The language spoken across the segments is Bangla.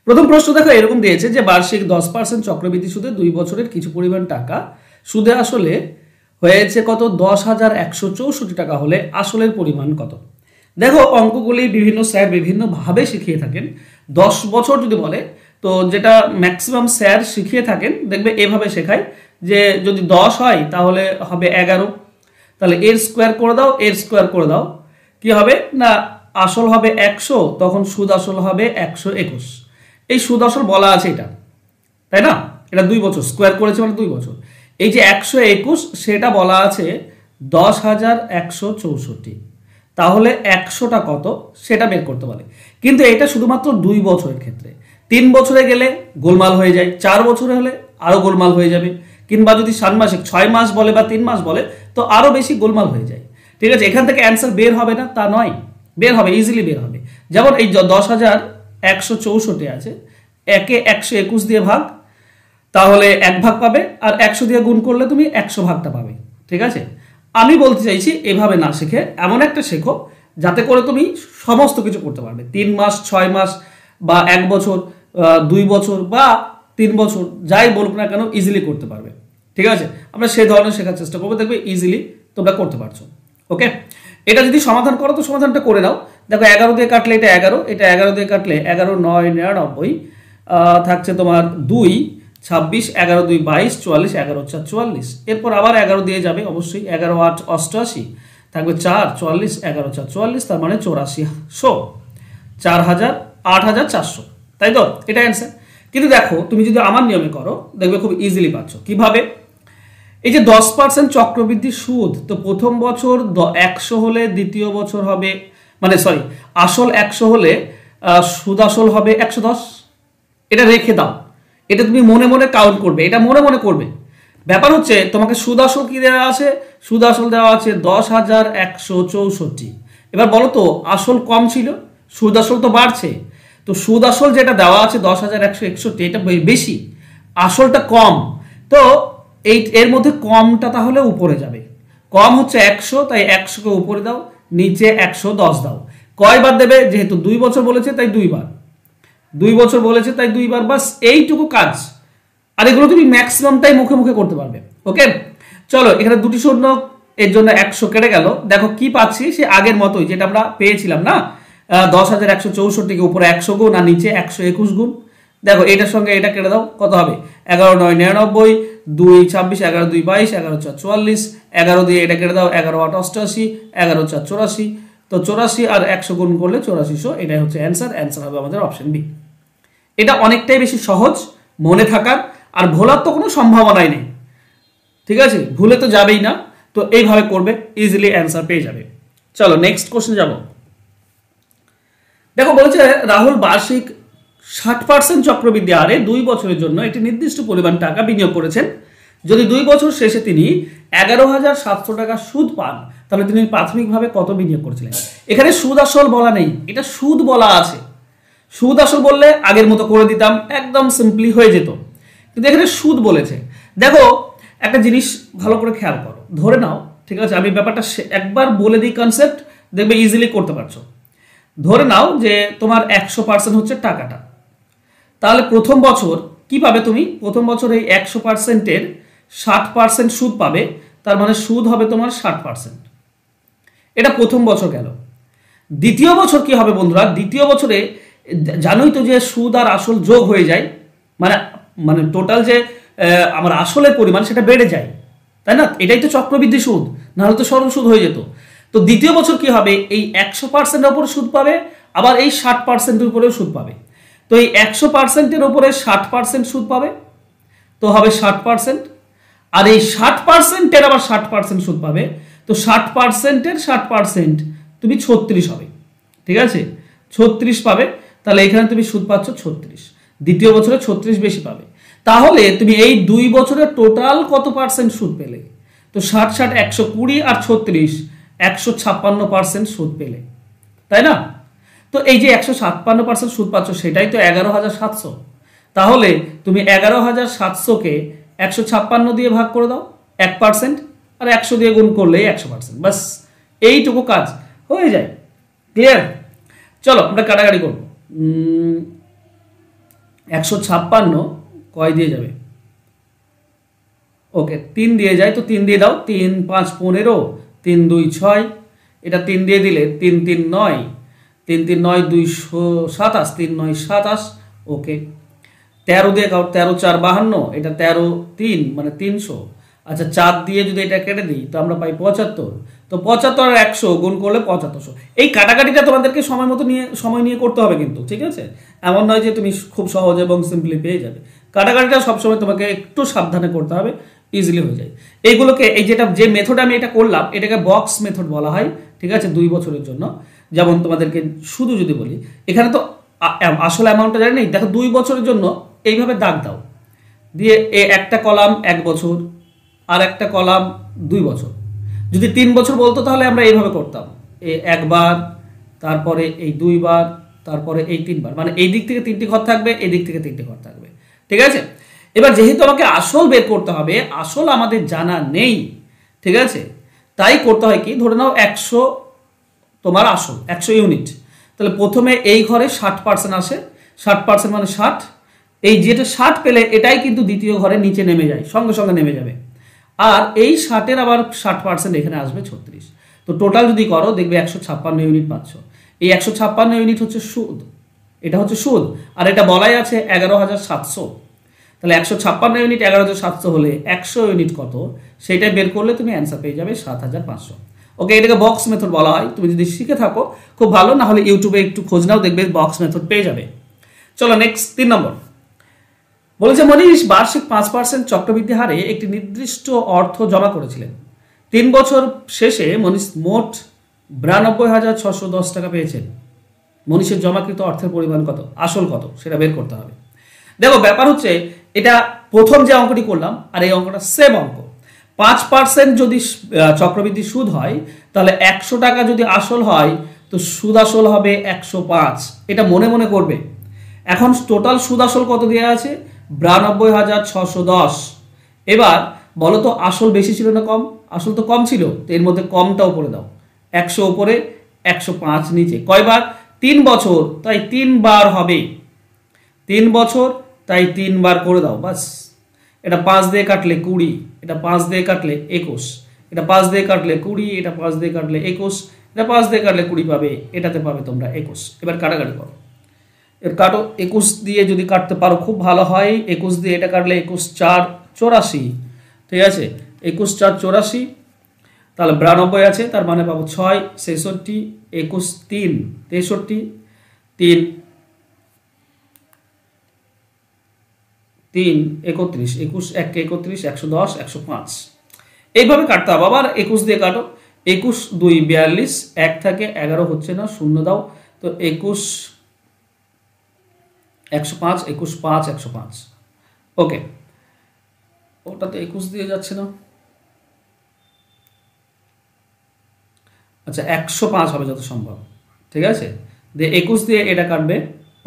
প্রথম প্রশ্ন দেখো এরকম দিয়েছে যে বার্ষিক 10% চক্রবৃদ্ধি সুদে 2 বছরের কিছু পরিমাণ টাকা সুদে আসলে হয়েছে কত 10,164 টাকা হলে আসলের পরিমাণ কত। দেখো অঙ্কগুলি বিভিন্ন স্যার বিভিন্নভাবে শিখিয়ে থাকেন। 10 বছর যদি বলে তো যেটা ম্যাক্সিমাম স্যার শিখিয়ে থাকেন দেখবে এভাবে শেখায় যে যদি 10 হয় তাহলে হবে 11, তাহলে এর স্কোয়ার করে দাও, এর স্কোয়ার করে দাও, কি হবে না আসল হবে 100, তখন সুদ আসল হবে 121। এই সুদ আসল বলা আছে এটা, তাই না? এটা 2 বছর স্কোয়ার করেছে মানে 2 বছর। এই যে 121 সেটা বলা আছে 10,164, তাহলে 100টা কত সেটা বের করতে বলে। কিন্তু এটা শুধুমাত্র 2 বছরের ক্ষেত্রে, 3 বছরে গেলে গোলমাল হয়ে যায়, 4 বছরে হলে আরো গোলমাল হয়ে যাবে, কিংবা যদি ষান্মাসিক 6 মাস বলে বা 3 মাস বলে তো আরো বেশি গোলমাল হয়ে যায়। ঠিক আছে, এখান থেকে অ্যান্সার বের হবে না তা নয়, বের হবে, ইজিলি বের হবে। যেমন এই 10,164 আছে, একে 121 দিয়ে ভাগ, তাহলে 1 ভাগ পাবে, আর 100 দিয়ে গুণ করলে তুমি 100 ভাগটা পাবে। ঠিক আছে, আমি বলতে চাইছি এভাবে না শিখে এমন একটা শেখো যাতে করে তুমি সমস্ত কিছু করতে পারবে। 3 মাস, 6 মাস বা 1 বছর, 2 বছর বা 3 বছর, যাই বলুক না কেন ইজিলি করতে পারবে। ঠিক আছে, আমরা সেই ধরনের শেখার চেষ্টা করবো, দেখবে ইজিলি তোমরা করতে পারছো। ওকে, এটা যদি সমাধান করো তো সমাধানটা করে নাও। দেখো 11 দিয়ে কাটলে এটা 11, এটা 11 দিয়ে কাটলে 11 9 99, থাকছে তোমার 2 26, 11 2 22, 44, 11 4 44, এরপর আবার 11 দিয়ে যাবে অবশ্যই, 11 8 88, থাকবে 4 44, 11 4 44, তার মানে 8400, 4000 8400, তাই তো? এটা অ্যান্সার। কিন্তু দেখো তুমি যদি আমার নিয়মে করো দেখবে খুব ইজিলি পাচ্ছ। কিভাবে? এই যে 10% চক্রবৃদ্ধি সুদ, তো প্রথম বছর 100 হলে দ্বিতীয় বছর হবে, মানে সরি আসল 100 হলে সুদ আসল হবে 110। এটা রেখে দাও, এটা তুমি মনে মনে কাউন্ট করবে, এটা মনে মনে করবে। ব্যাপার হচ্ছে তোমাকে সুদ আসল কি দেওয়া আছে, সুদ আসল দেওয়া আছে 10,164। এবার বলো তো আসল কম ছিল, সুদ আসল তো বাড়ছে, তো সুদ আসল যেটা দেওয়া আছে 10,161 এটা বেশি, আসলটা কম, তো এই এর মধ্যে কমটা তাহলে উপরে যাবে। কম হচ্ছে 100, তাই 100কে উপরে দাও, নিচে 110 দাও। কয়বার দেবে? যেহেতু 2 বছর বলেছে তাই 2 বার, 2 বছর বলেছে তাই 2 বার, বাস এইটুকু কাজ। আর এগুলো তুমি ম্যাক্সিমামটাই মুখে মুখে করতে পারবে। ওকে, চলো এখানে 2টি শূন্য, এর জন্য 100 কেটে গেল। দেখো কি পাচ্ছি, সে আগের মতোই যেটা আমরা পেয়েছিলাম না, 10,164 উপরে 100 গুণ আর নিচে 121 গুণ। দেখো এটার সঙ্গে এটা কেটে দাও, কত হবে? 11 9 99, 2 26, 11 2 22, 11 4 44, 11 দিয়ে এটা কেটে দাও, 11 8 88, 11 4 84, তো 84 আর 100 গুণ করলে 8400, এটাই হচ্ছে অ্যান্সার। অ্যান্সার হবে আমাদের অপশন বি। এটা অনেকটাই বেশি সহজ মনে থাকার, আর ভোলার তো কোনো সম্ভাবনাই নেই। ঠিক আছে, ভুলে তো যাবেই না, তো এইভাবে করবে, ইজিলি অ্যান্সার পেয়ে যাবে। চলো নেক্সট কোশ্চেন যাব। দেখো বলেছে রাহুল বার্ষিক 60% চক্রবৃদ্ধি হারে 2 বছরের জন্য একটি নির্দিষ্ট পরিমাণ টাকা বিনিয়োগ করেছেন। যদি 2 বছর শেষে তিনি 11,700 টাকা সুদ পান তাহলে তিনি প্রাথমিকভাবে কত বিনিয়োগ করেছিলেন। এখানে সুদ আসল বলা নেই, এটা সুদ বলা আছে। সুদ আসল বললে আগের মতো করে দিতাম, একদম সিম্পলি হয়ে যেত, কিন্তু এখানে সুদ বলেছে। দেখো একটা জিনিস ভালো করে খেয়াল করো, ধরে নাও, ঠিক আছে আমি ব্যাপারটা একবার বলে দিই, কনসেপ্ট দেখবে ইজিলি করতে পারছো। ধরে নাও যে তোমার 100% হচ্ছে টাকাটা, তাহলে প্রথম বছর কি পাবে তুমি? প্রথম বছর এই 100%-এর 60% সুদ পাবে, তার মানে সুদ হবে তোমার 60%। এটা প্রথম বছর গেল। দ্বিতীয় বছর কি হবে বন্ধুরা? দ্বিতীয় বছরে জানোই তো যে সুদ আর আসল যোগ হয়ে যায়, মানে মানে টোটাল যে আমার আসলের পরিমাণ সেটা বেড়ে যায়, তাই না? এটাই তো চক্রবৃদ্ধি সুদ, নাহলে তো সরল সুদ হয়ে যেত। তো দ্বিতীয় বছর কি হবে? এই 100%-এর উপর সুদ পাবে, আবার এই 60%-এর উপরেও সুদ পাবে। তো এই 100%-এর উপরে 60% সুদ পাবে, তো হবে 60%, আর এই 60%-এর আবার 60% সুদ পাবে, তো 60%-এর 60% তুমি 36 হবে। ঠিক আছে, 36 পাবে, তাহলে এখানে তুমি সুদ পাচ্ছ 36, দ্বিতীয় বছরে 36 বেশি পাবে। তাহলে তুমি এই 2 বছরের টোটাল কত পার্সেন্ট সুদ পেলে? তো 60 60 120 আর 36 156% সুদ পেলে, তাই না? তো এই যে 156% সুদ পাচ্ছ সেটাই তো 11,700। তাহলে তুমি 11,700-কে 156 দিয়ে ভাগ করে দাও 1%, আর 100 দিয়ে গুণ করলে 100%, বাস এইটুকু কাজ হয়ে যায়। ক্লিয়ার? চলো আমরা কাটাকাটি করবো। 156 কয় দিয়ে যাবে? ওকে 3 দিয়ে যায়, তো 3 দিয়ে দাও। 3 5 15, 3 2 6, এটা 3 দিয়ে দিলে 3 3 9, 3 3 9 227, 3 9 27। ওকে 13 দিয়ে খাও, 13 4 52, এটা 13 3 মানে 300। আচ্ছা 4 দিয়ে যদি এটা কেটে দিই তো আমরা পাই 75। তো 75 আর 100 গুণ করলে 7500। এই কাটাকাটিটা তোমাদেরকে সময় নিয়ে করতে হবে কিন্তু, ঠিক আছে? এমন নয় যে তুমি খুব সহজ এবং সিম্পলি পেয়ে যাবে। কাটাকাটিটা সবসময় তোমাকে একটু সাবধানে করতে হবে, ইজিলি হয়ে যায়। এইগুলোকে যে মেথড আমি এটা করলাম এটাকে বক্স মেথড বলা হয়, ঠিক আছে? 2 বছরের জন্য। যেমন তোমাদেরকে শুধু যদি বলি, এখানে তো আসল অ্যামাউন্টটা জানি নেই, দেখো 2 বছরের জন্য এইভাবে দাগ দাও, দিয়ে একটা কলাম 1 বছর, আর একটা কলাম 2 বছর। যদি 3 বছর বলতো তাহলে আমরা এইভাবে করতাম, একবার, তারপরে এই 2 বার, তারপরে এই 3 বার, মানে এই দিক থেকে 3টি ঘর থাকবে, এই দিক থেকে 3টি ঘর থাকবে, ঠিক আছে? এবার যেহেতু আমাকে আসল বের করতে হবে, আসল আমাদের জানা নেই, ঠিক আছে? তাই করতে হয় কি, ধরে নাও 100 তোমার আসল 100 ইউনিট, তাহলে প্রথমে এই ঘরে 60% আসে, 60% মানে 60। এই যেটা 60 পেলে এটাই কিন্তু দ্বিতীয় ঘরে নিচে নেমে যায়, সঙ্গে সঙ্গে নেমে যাবে। আর এই 60-এর আবার 60% এখানে আসবে 36। তো টোটাল যদি করো দেখবে 156 ইউনিট পাচ্ছ। এই 156 ইউনিট হচ্ছে সুদ, এটা হচ্ছে সুদ, আর এটা বলাই আছে 11,700। তাহলে 156 ইউনিট 11,700 হলে 100 ইউনিট কত সেটা বের করলে তুমি অ্যান্সার পেয়ে যাবে 7,500। ওকে, এটাকে বক্স মেথড বলা হয়। তুমি যদি শিখে থাকো খুব ভালো, না হলে ইউটিউবে একটু খোঁজ নাও, দেখবে বক্স মেথড পেয়ে যাবে। চলো নেক্সট 3 নম্বর বলেছে, মনীষ বার্ষিক 5% চক্রবৃদ্ধি হারে একটি নির্দিষ্ট অর্থ জমা করেছিলেন। 3 বছর শেষে মনীষ মোট 92,610 টাকা পেয়েছেন। মনীষের জমাকৃত অর্থের পরিমাণ কত, আসল কত সেটা বের করতে হবে। দেখো ব্যাপার হচ্ছে, এটা প্রথম যে অঙ্কটি করলাম আর এই অঙ্কটা সেম অঙ্ক। 5% যদি চক্রবৃদ্ধি সুদ হয়, তাহলে 100 টাকা যদি আসল হয় তো সুদ আসল হবে 105। এটা মনে মনে করবে। এখন টোটাল সুদ আসল কত দেওয়া আছে, 92,610। এবার বলো তো আসল বেশি ছিল না কম? আসল তো কম ছিল, তো এর মধ্যে কমটা উপরে দাও, 100 উপরে 105 নিচে। কয়বার? 3 বছর, তাই 3 বার হবে। 3 বছর তাই 3 বার করে দাও, বাস। এটা 5 দিয়ে কাটলে 20, এটা 5 দিয়ে কাটলে 21, এটা 5 দিয়ে কাটলে 20, এটা 5 দিয়ে কাটলে 21, এটা 5 দিয়ে কাটলে 20 পাবে, এটাতে পাবে তোমরা 21। এবার কাটাকাটি করো, এর কাটো। 21 দিয়ে যদি কাটতে পারো খুব ভালো হয়। 21 দিয়ে এটা কাটলে 21 4 84, ঠিক আছে? 21 4 84, তাহলে 92 আছে, তার মানে পাবো 6 66, 21 3 63, 3 3 31, 21 1 31, 110, 105। এইভাবে কাটতে হবে। আবার 21 দিয়ে কাটো, 21 2 42, 1 থাকে 11 হচ্ছে না, শূন্য দাও, তো 21 105, 21 5 105। ওকে, ওটা তো 21 দিয়ে যাচ্ছে না। আচ্ছা 105 হবে যত সম্ভব, ঠিক আছে? দিয়ে 21 দিয়ে এটা কাটবে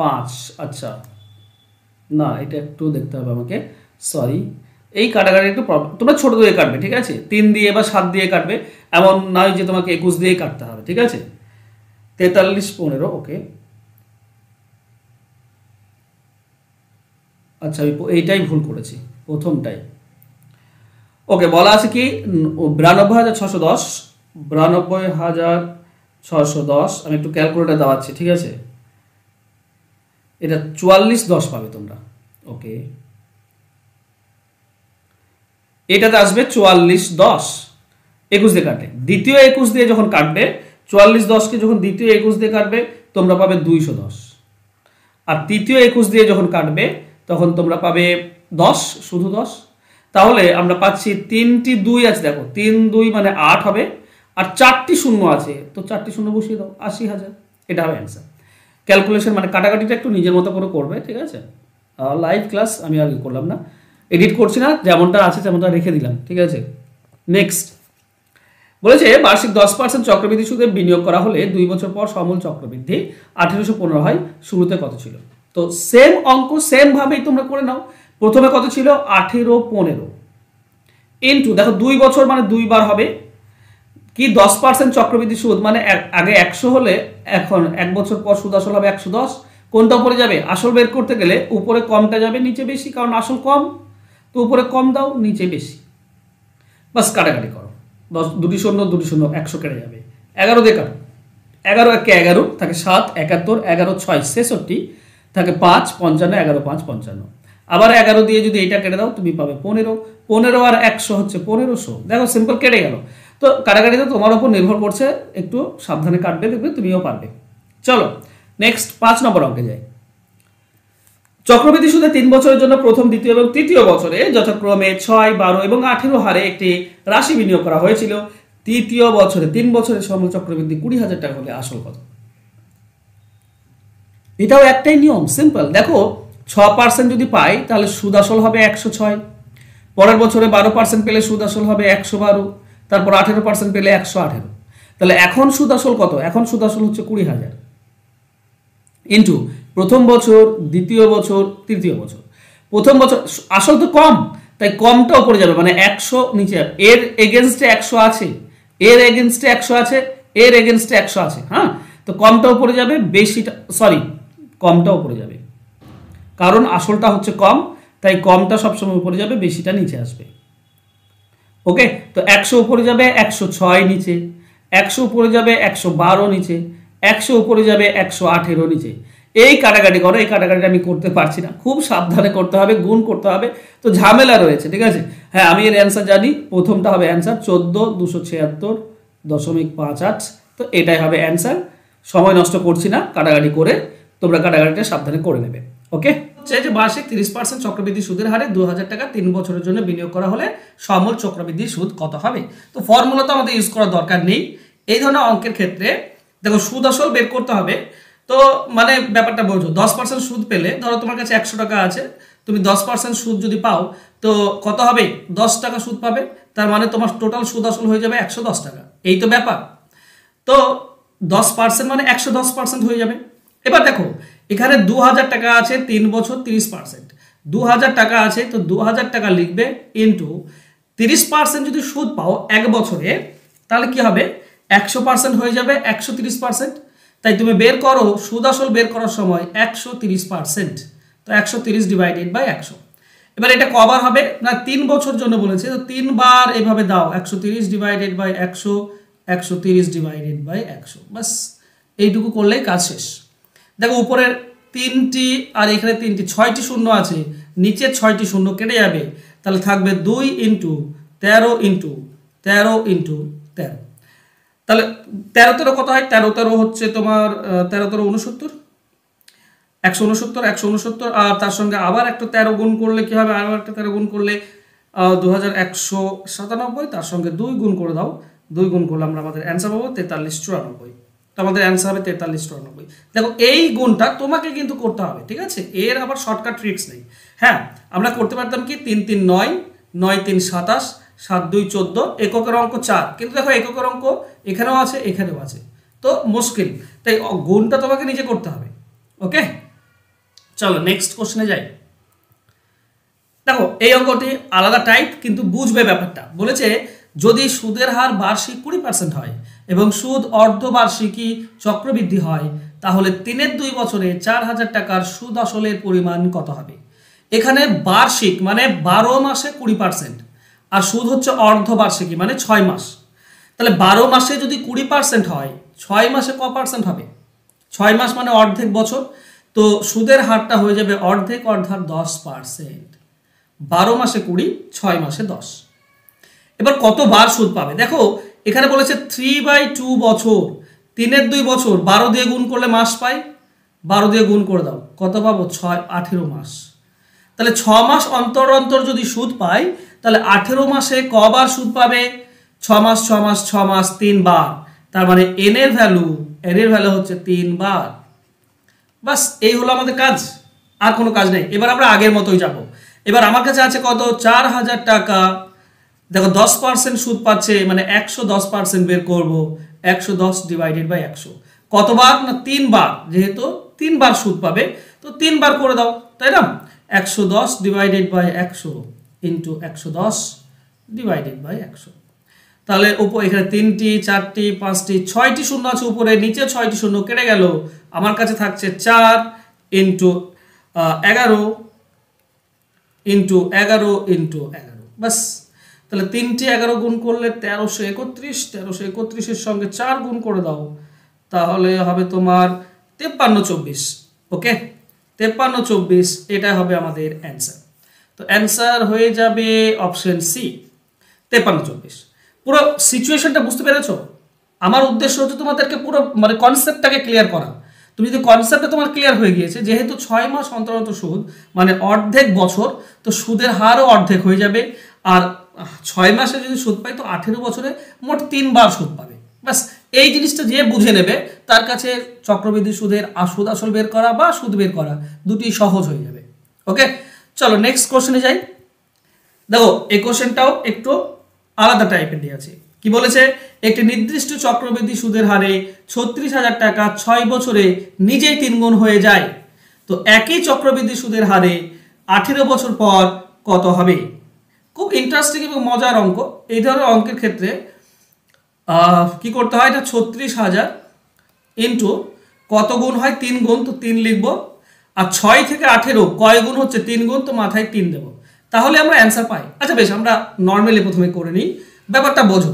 5। আচ্ছা না, এটা একটু দেখতে হবে আমাকে, সরি। এই কাটাকাটি একটু প্রবলেম, তোমরা ছোট দিয়ে কাটবে, ঠিক আছে? 3 দিয়ে বা 7 দিয়ে কাটবে, এমন নয় যে তোমাকে 21 দিয়েই কাটতে হবে, ঠিক আছে? 43 15। ওকে, আচ্ছা আমি এইটাই ভুল করেছি, প্রথমটাই। ওকে, বলা আছে কি 92,610, 92,610। আমি একটু ক্যালকুলেটার দেওয়াচ্ছি, ঠিক আছে? এটা 44 10 পাবে তোমরা। ওকে, এটাতে আসবে 44 10, 21 দিয়ে কাটে। দ্বিতীয় 21 দিয়ে যখন কাটবে, 44 10কে যখন দ্বিতীয় 21 দিয়ে কাটবে তোমরা পাবে 210। আর তৃতীয় 21 দিয়ে যখন কাটবে তখন তোমরা পাবে 10, শুধু 10। তাহলে আমরা পাচ্ছি 3টি 2 আছে, দেখো 3 2 মানে 8 হবে, আর 4টি শূন্য আছে, তো 4টি শূন্য বসিয়ে দাও, 80,000। এটা হবে অ্যান্সার। ক্যালকুলেশন মানে কাটাকাটিটা একটু নিজের মতো করে করবে, ঠিক আছে? লাইভ ক্লাস আমি আর করলাম না, এডিট করছি না, যেমনটা আছে তেমনটা রেখে দিলাম, ঠিক আছে? নেক্সট বলেছে, বার্ষিক 10% চক্রবৃদ্ধি সুদে বিনিয়োগ করা হলে 2 বছর পর সমূল চক্রবৃদ্ধি 1815 হয়, শুরুতে কত ছিল? তো সেম অঙ্ক সেম ভাবেই তোমরা করে নাও। প্রথমে কত ছিল? 1815 ইন্টু, দেখো 2 বছর মানে 2 বার হবে কি, 10% চক্রবৃদ্ধি সুদ মানে আগে 100 হলে এখন 1 বছর পর সুদ আসল হবে 110, কোনটা উপরে যাবে? আসল বের করতে গেলে উপরে কমটা যাবে, নিচে বেশি, কারণ আসল কম, তো উপরে কম দাও, নিচে বেশি, বাস কাটাকাটি করো। 2টি শূন্য 2টি শূন্য 100 কেটে যাবে। 11 দিয়ে কাটো, 11 একে 11 থাকে 7, 71, 11 6 66 থাকে 5, 55, 11 5 55। আবার 11 দিয়ে যদি এইটা কেটে দাও তুমি পাবে 15, 15 আর 100 হচ্ছে 1500। দেখো সিম্পল কেটে গেল। তো কাটাকাটিতে তোমার উপর নির্ভর করছে, একটু সাবধানে কাটবে, দেখবে তুমিও পারবে। চলো নেক্সট 5 নম্বর অঙ্কে যাই। চক্রবৃদ্ধি সুদে 3 বছরের জন্য প্রথম, দ্বিতীয় এবং তৃতীয় বছরে যথাক্রমে 6, 12 এবং 18 হারে একটি রাশি বিনিয়োগ করা হয়েছিল। তৃতীয় বছরে 3 বছরের সময় চক্রবৃদ্ধি 20,000 টাকা হলে আসল কত? এটাও একটাই নিয়ম, সিম্পল। দেখো 6% যদি পাই তাহলে সুদ আসল হবে 106, পরের বছরে 12% পেলে সুদ আসল হবে 112, তারপর 18% পেলে 118। তাহলে এখন সুদ আসল কত? এখন সুদ আসল হচ্ছে 20,000 ইন্টু প্রথম বছর, দ্বিতীয় বছর, তৃতীয় বছর। প্রথম বছর আসল তো কম, তাই কমটা উপরে যাবে, মানে 100 নিচে যাবে। এর এগেনস্টে 100 আছে, এর এগেনস্টে 100 আছে, এর এগেনস্টে 100 আছে। হ্যাঁ, তো কমটা উপরে যাবে, বেশিটা কমটা উপরে যাবে, কারণ আসলটা হচ্ছে কম, তাই কমটা সবসময় উপরে যাবে, বেশিটা নিচে আসবে। ওকে, তো 100 উপরে যাবে, 106 নিচে, 100 উপরে যাবে, 112 নিচে, 100 উপরে যাবে, 118 নিচে। এই কাটাকাটি করো, এই কাটাকাটিটা আমি করতে পারছি না, খুব সাবধানে করতে হবে, গুণ করতে হবে, তো ঝামেলা রয়েছে, ঠিক আছে। হ্যাঁ, আমি এর অ্যান্সার জানি, প্রথমটা হবে অ্যান্সার 14,276.58, তো এটাই হবে অ্যান্সার। সময় নষ্ট করছি না, কাটাকাটি করে তোমরা কাটাকাটিটা সাবধানে করে নেবে। ওকে, যে বার্ষিক 30% চক্রবৃদ্ধি সুদের হারে 2,000 টাকা 3 বছরের জন্য বিনিয়োগ করা হলে সমূল চক্রবৃদ্ধি সুদ কত হবে? তো ফর্মুলা তো আমাদের ইউজ করার দরকার নেই এই ধরনের অঙ্কের ক্ষেত্রে। দেখো সুদ আসল বের করতে হবে, তো মানে ব্যাপারটা বোঝো। 10% সুদ পেলে, ধরো তোমার কাছে 100 টাকা আছে, তুমি 10% সুদ যদি পাও তো কত হবে? 10 টাকা সুদ পাবে, তার মানে তোমার টোটাল সুদ আসল হয়ে যাবে 110 টাকা। এই তো ব্যাপার। তো 10% মানে 110% হয়ে যাবে। এবার দেখো এখানে 2,000 টাকা আছে, 3 বছর 30%, 2,000 টাকা আছে, তো 2,000 টাকা লিখবে ইন্টু 30% যদি সুদ পাও 1 বছরে, তাহলে কি হবে? 100% হয়ে যাবে 130%। তাই তুমি বের করো, সুদ আসল বের করার সময় 130%, তো 130 ডিভাইডেড বাই 100। এবার এটা কবার হবে না? 3 বছর জন্য বলেছে, তো 3 বার এভাবে দাও, 130 ডিভাইডেড বাই 100, 130 ডিভাইডেড বাই 100, বাস এইটুকু করলেই কাজ শেষ। দেখো উপরের 3টি আর এখানে 3টি, 6টি শূন্য আছে, নিচে 6টি শূন্য কেটে যাবে, তাহলে থাকবে 2 ইন্টু 13 ইন্টু 13 ইন্টু 13। তাহলে 13 13 কত হয়? 13 13 হচ্ছে তোমার 13 13 69, 169, 169, আর তার সঙ্গে আবার একটা 13 গুণ করলে কি হবে? আবার একটা 13 গুণ করলে 2197, তার সঙ্গে 2 গুণ করে দাও, 2 গুণ করলে আমরা আমাদের অ্যান্সার পাবো 4394। তো আমাদের অ্যান্সার হবে 4394। দেখো এই গুণটা তোমাকে কিন্তু করতে হবে, ঠিক আছে, এর আবার শর্টকাট ট্রিক্স নেই। হ্যাঁ, আমরা করতে পারতাম কি 3 3 9, 9 3 27, 7 2 14, এককের অঙ্ক 4, কিন্তু দেখো এককের অঙ্ক এখানেও আছে, এখানেও আছে, তো মুশকিল, তাই গুণটা তোমাকে নিজে করতে হবে। ওকে, চলো নেক্সট কোশ্চেনে যাই। দেখো এই অঙ্কটি আলাদা টাইপ, কিন্তু বুঝবে ব্যাপারটা। বলেছে যদি সুদের হার বার্ষিক 20% হয় এবং সুদ অর্ধবার্ষিকী চক্রবৃদ্ধি হয়, তাহলে 3 2 বছরে 4,000 টাকার সুদ আসলের পরিমাণ কত হবে? এখানে বার্ষিক মানে 12 মাসে 20%, আর সুদ হচ্ছে অর্ধবার্ষিকী মানে 6 মাস। তাহলে 12 মাসে যদি 20% হয়, 6 মাসে ক পার্সেন্ট হবে? 6 মাস মানে অর্ধেক বছর, তো সুদের হারটা হয়ে যাবে অর্ধেক, অর্থাৎ 10%। 12 মাসে 20, 6 মাসে 10। এবার কতবার সুদ পাবে? দেখো এখানে বলেছে 3/2 বছর, 3 2 বছর, 12 দিয়ে গুণ করলে মাস পাই, 12 দিয়ে গুণ করে দাও, কত পাবো? 6 18 মাস। তাহলে 6 মাস অন্তর অন্তর যদি সুদ পাই, তাহলে 18 মাসে কবার সুদ পাবে? 6 মাস 6 মাস 6 মাস 3 বার, তার মানে n এর ভ্যালু হচ্ছে 3 বার। বাস এই হলো আমাদের কাজ, আর কোনো কাজ নেই। এবার আমরা আগের মতোই যাব। এবার আমার কাছে আছে কত? 4,000 টাকা। দেখো 10% সুদ পাচ্ছে, মানে 110% বের করব, 110 ডিভাইডেড বাই 100। কতবার? না 3 বার, যেহেতু 3 বার সুদ পাবে, তো 3 বার করে দাও, তাই না? 110 divided by 100 into 110 divided by 100। তাহলে উপর এখানে 3টি 4টি 5টি 6টি শূন্য আছে উপরে, নিচে 6টি শূন্য কেটে গেল, আমার কাছে থাকছে 4, ইন্টু 11 ইন্টু 11 ইন্টু 11, বাস। তাহলে 3টি 11 গুণ করলে 1331, 1331-এর সঙ্গে 4 গুণ করে দাও, তাহলে হবে তোমার 5324। ওকে, 5324 এটা হবে আমাদের অ্যান্সার। তো অ্যান্সার হয়ে যাবে অপশন সি, 5324। পুরো সিচুয়েশনটা বুঝতে পেরেছো? আমার উদ্দেশ্য হচ্ছে তোমাদেরকে পুরো মানে কনসেপ্টটাকে ক্লিয়ার করা। তুমি যদি কনসেপ্টটা তোমার ক্লিয়ার হয়ে গিয়েছে, যেহেতু 6 মাস অন্তর অন্তর সুদ মানে অর্ধেক বছর, তো সুদের হারও অর্ধেক হয়ে যাবে। আর 6 মাসে যদি সুদ পাই তো 18 বছরে মোট 3 বার সুদ পাবে। ব্যাস, এই জিনিসটা যে বুঝে নেবে তার কাছে চক্রবৃদ্ধি সুদের সুদ আসল বের করা বা সুদ বের করা দুটি সহজ হয়ে যাবে। ওকে, চলো নেক্সট কোশ্চেনে যাই। দেখো এই কোশ্চেনটাও একটু আলাদা টাইপের দিয়ে আছে। কি বলেছে? একটি নির্দিষ্ট চক্রবৃদ্ধি সুদের হারে 36,000 টাকা 6 বছরে নিজেই 3 গুণ হয়ে যায়। তো একই চক্রবৃদ্ধি সুদের হারে 18 বছর পর কত হবে? খুব ইন্টারেস্টিং এবং মজার অঙ্ক। এই ধরনের অঙ্কের ক্ষেত্রে কি করতে হয়, এটা 36,000 ইন্টু কত গুণ হয় 3 গুণ, তো 3 লিখবো। আর 6 থেকে 18 কয় গুণ হচ্ছে 3 গুণ, তো মাথায় 3 দেবো, তাহলে আমরা অ্যান্সার পাই। আচ্ছা বেশ, আমরা নর্মালি প্রথমে করে নিই, ব্যাপারটা বোঝো।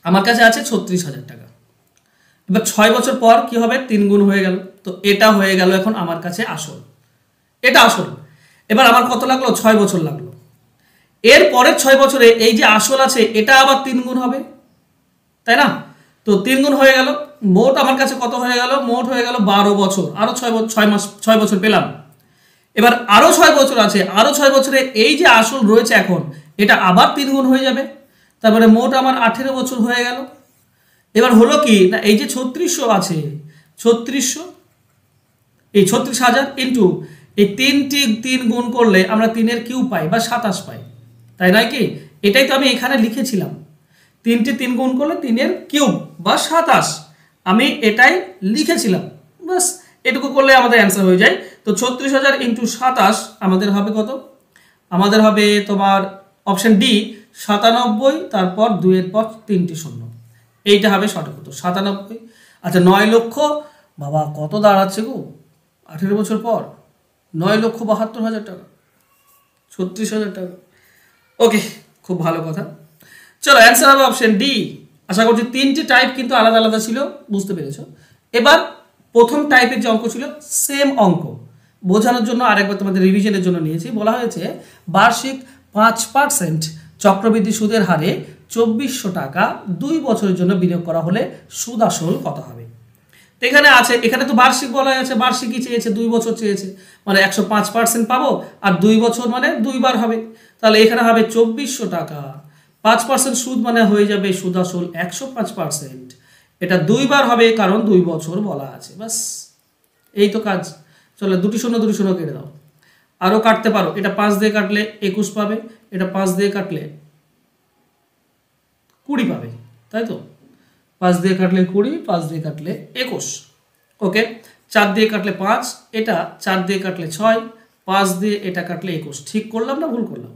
আমার কাছে আছে 36,000 টাকা। এবার 6 বছর পর কি হবে? 3 গুণ হয়ে গেল, তো এটা হয়ে গেল এখন আমার কাছে আসল, এটা আসল। এবার আমার কত লাগলো? 6 বছর লাগলো। এর পরের 6 বছরে এই যে আসল আছে এটা আবার 3 গুণ হবে, তাই না? তো 3 গুণ হয়ে গেল, মোট আমার কাছে কত হয়ে গেল? মোট হয়ে গেল 12 বছর। আরো 6 বছর পেলাম। এবার আরো 6 বছর আছে, আরো 6 বছরে এই যে আসল রয়েছে এখন এটা আবার 3 গুণ হয়ে যাবে, তারপরে মোট আমার 18 বছর হয়ে গেল। এবার হলো কি না, এই যে 3600 আছে, 3600 এই 36,000 ইন্টু এই 3 গুণ করলে আমরা 3-এর কিউব পাই বা 27 পাই, তাই নয় কি? এটাই তো আমি এখানে লিখেছিলাম, 3 গুণ করলে 3-এর কিউব বা 27, আমি এটাই লিখেছিলাম। বাস এটুকু করলে আমাদের অ্যান্সার হয়ে যায়। তো 36,000 ইন্টু 27 আমাদের হবে কত? আমাদের হবে তোমার অপশন ডি 97, তারপর 2-এর পর 3টি শূন্য, এইটা হবে সঠিক উত্তর 97। আচ্ছা 9 লক্ষ, বাবা কত দাঁড়াচ্ছে গো 18 বছর পর? 9,72,000 টাকা, 36,000 টাকা। ওকে, খুব ভালো কথা। চলো অ্যান্সার হবে অপশন ডি। আশা করছি 3টি টাইপ কিন্তু আলাদা আলাদা ছিল, বুঝতে পেরেছো? এবার প্রথম টাইপের যে অঙ্ক ছিল সেম অঙ্ক বোঝানোর জন্য আরেকবার তোমাদের রিভিশনের জন্য নিয়েছি। বলা হয়েছে বার্ষিক 5% চক্রবৃদ্ধি সুদের হারে 2400 টাকা 2 বছরের জন্য বিনিয়োগ করা হলে সুদ আসল কত হবে? তো এখানে আছে, এখানে তো বার্ষিক বলা আছে, বার্ষিকই চেয়েছে, 2 বছর চেয়েছে, মানে 105% পাবো, আর 2 বছর মানে 2 বার হবে। তাহলে এখানে হবে 2400 টাকা, 5% সুদ মানে হয়ে যাবে সুদ আসল 105%। এটা 2 বার হবে কারণ 2 বছর বলা আছে, বাস এই তো কাজ। চলো 2টি শূন্য 2টি শূন্য কেটে দাও, আরও কাটতে পারো। এটা 5 দিয়ে কাটলে 21 পাবে, এটা 5 দিয়ে কাটলে 20 পাবে, তাই তো? 5 দিয়ে কাটলে 20, 5 দিয়ে কাটলে 21। ওকে, 4 দিয়ে কাটলে 5, এটা 4 দিয়ে কাটলে 6, 5 দিয়ে এটা কাটলে 21। ঠিক করলাম না ভুল করলাম?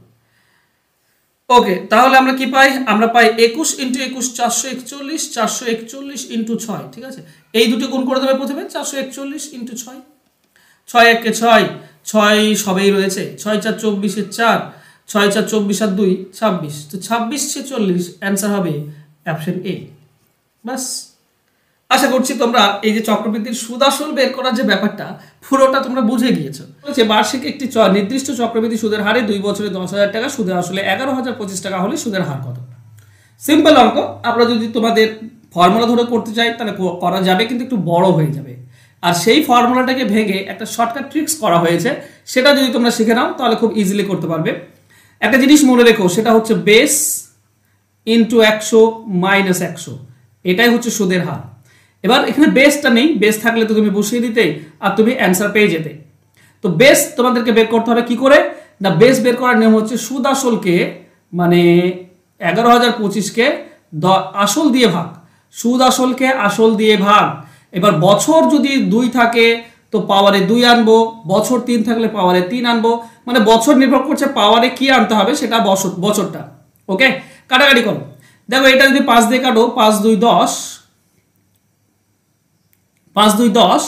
ওকে, তাহলে আমরা কি পাই? আমরা পাই 21 ইন্টু 21 441, 441 ইন্টু 6, ঠিক আছে? এই দুটো গুণ করে দেবে প্রথমে, 441 ইন্টু 6, 6 একে 6, 6 সবেই রয়েছে, 6 4 24 4, 6 4 24 আর 2 26, তো 26 46 অ্যান্সার হবে অপশন এ। বাস, আশা করছি তোমরা এই যে চক্রবৃদ্ধির সুদ আসল বের করার যে ব্যাপারটা পুরোটা তোমরা বুঝে গিয়েছো। বলছে বার্ষিক একটি নির্দিষ্ট চক্রবৃদ্ধি সুদের হারে 2 বছরে 10,000 টাকা, সুদে আসলে 11,025 টাকা হলে সুদের হার কত? সিম্পল অঙ্ক। আমরা যদি তোমাদের ফর্মুলা ধরে করতে চাই তাহলে করা যাবে, কিন্তু একটু বড় হয়ে যাবে। আর সেই ফর্মুলাটাকে ভেঙে একটা শর্টকাট ট্রিক্স করা হয়েছে, সেটা যদি তোমরা শিখে নাও তাহলে খুব ইজিলি করতে পারবে। একটা জিনিস মনে রেখো, সেটা হচ্ছে বেস ইন্টু 100 মাইনাস 100, এটাই হচ্ছে সুদের হার। এবার এখানে বেসটা নেই, বেস থাকলে তো তুমি বসিয়ে দিতে আর তুমি অ্যান্সার পেয়ে যেতে। তো বেস তোমাদেরকে বের করতে হবে কি করে না, বেস বের করার নিয়ম হচ্ছে সুদ আসলকে মানে 11,025কে আসল দিয়ে ভাগ, সুদ আসলকে আসল দিয়ে ভাগ। এবার বছর যদি 2 থাকে তো পাওয়ারে 2 আনবো, বছর 3 থাকলে পাওয়ারে 3 আনবো, মানে বছর নির্ভর করছে পাওয়ারে কি আনতে হবে সেটা বছরটা। ওকে, কাটাকাটি করো। দেখো এটা যদি 5 দিয়ে কাটো, 5 2 10, 5 2 10,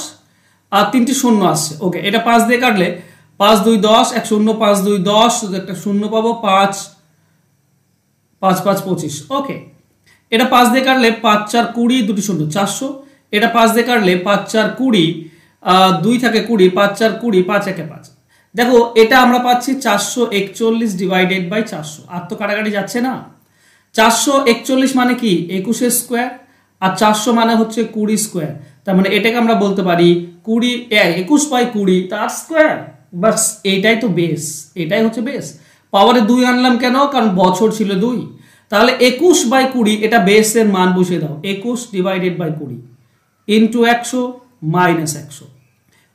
আর 3টি শূন্য আসছে। ওকে, এটা 5 দিয়ে কাটলে 5 2 10, 1 0 5 2 10, একটা শূন্য পাবো, 5 5 5 25। ওকে, এটা 5 দিয়ে কাটলে 5 4 20, দুটি শূন্য 400। এটা 5 দিয়ে কাটলে 5 4 20, 2 থাকে 20, 5 4 20, 5 1 5। দেখো এটা আমরা পাচ্ছি 441 ডিভাইডেড বাই 400। আর তো কাটাকাটি যাচ্ছে না। 441 মানে কি 21 স্কোয়ার, আর 400 মানে হচ্ছে 20 স্কোয়ার। তার মানে এটাকে আমরা বলতে পারি 21 বাই 20 তার স্কোয়ার। বাস এইটাই তো বেস, এটাই হচ্ছে বেস। পাওয়ারে 2 আনলাম কেন? কারণ বছর ছিল 2। তাহলে 21 বাই 20, এটা বেসের মান বসিয়ে দাও। 21 ডিভাইডেড বাই 20 ইন্টু 100 মাইনাস 100।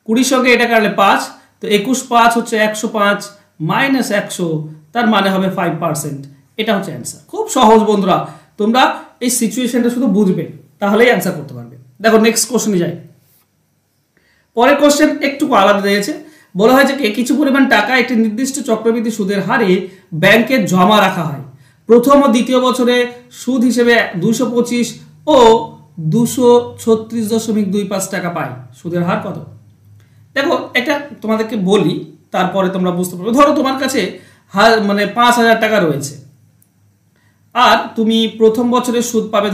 20 সঙ্গে এটা কাটলে 5, তো 21 5 হচ্ছে 105 মাইনাস 100, তার মানে হবে 5%। এটা হচ্ছে অ্যান্সার। খুব সহজ বন্ধুরা, তোমরা এই সিচুয়েশনটা শুধু বুঝবে তাহলেই অ্যান্সার করতে পারবে। দেখো নেক্সট কোশ্চেনে যাই। পরের কোশ্চেন একটু আলাদা দিয়েছে। বলা হয়েছে কিছু পরিমাণ টাকা একটি নির্দিষ্ট চক্রবৃদ্ধি সুদের হারে ব্যাংকে জমা রাখা হয়। প্রথম ও দ্বিতীয় বছরে সুদ হিসেবে 225 ও 236.25 টাকা পায়। সুদের হার কত? দেখো এটা তোমাদেরকে বলি, তারপরে তোমরা বুঝতে পারবে। ধরো তোমার কাছে মানে 5,000 টাকা রয়েছে, আর তুমি প্রথম বছরে সুদ পাবে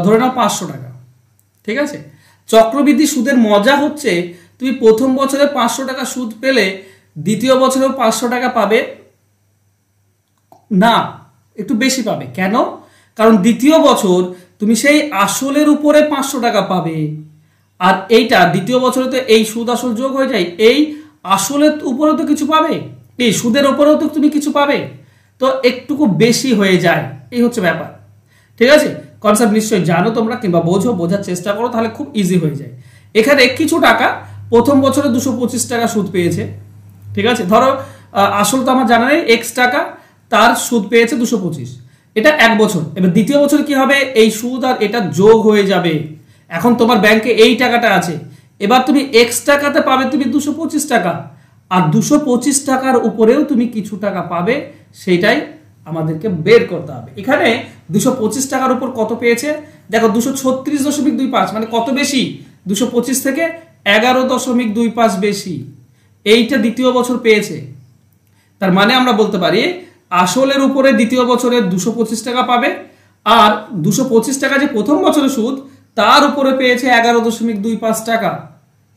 ধরে নাও 500 টাকা। ঠিক আছে, চক্রবৃদ্ধি সুদের মজা হচ্ছে তুমি প্রথম বছরে 500 টাকা সুদ পেলে দ্বিতীয় বছরেও 500 টাকা পাবে না, একটু বেশি পাবে। কেন? কারণ দ্বিতীয় বছর তুমি সেই আসলের উপরে 500 টাকা পাবে, আর এইটা দ্বিতীয় বছরে তো এই সুদ আসল যোগ হয়ে যায়, এই আসলের উপরেও তো কিছু পাবে, এই সুদের উপরেও তো তুমি কিছু পাবে, তো একটুকু বেশি হয়ে যায়। এই হচ্ছে ব্যাপার। ঠিক আছে, কনসেপ্ট নিশ্চয়ই জানো তোমরা, কিংবা বোঝার চেষ্টা করো, তাহলে খুব ইজি হয়ে যায়। এখানে কিছু টাকা প্রথম বছরে 225 টাকা সুদ পেয়েছে। ঠিক আছে, ধরো আসল তো আমার জানা নেই, এক্স টাকা, তার সুদ পেয়েছে 225, এটা 1 বছর। এবার দ্বিতীয় বছর কি হবে? এই সুদ আর এটা যোগ হয়ে যাবে। এখন তোমার ব্যাংকে এই টাকাটা আছে, এবার তুমি এক্স টাকাতে পাবে তুমি 225 টাকা, আর 225 টাকার উপরেও তুমি কিছু টাকা পাবে, সেটাই আমাদেরকে বের করতে হবে। এখানে 225 টাকার উপর কত পেয়েছে দেখো, 236.25, মানে কত বেশি? 225 থেকে 11.25 বেশি, এইটা দ্বিতীয় বছর পেয়েছে। তার মানে আমরা বলতে পারি আসলের উপরে দ্বিতীয় বছরে 225 টাকা পাবে, আর 225 টাকা যে প্রথম বছরের সুদ, তার উপরে পেয়েছে 11.25 টাকা,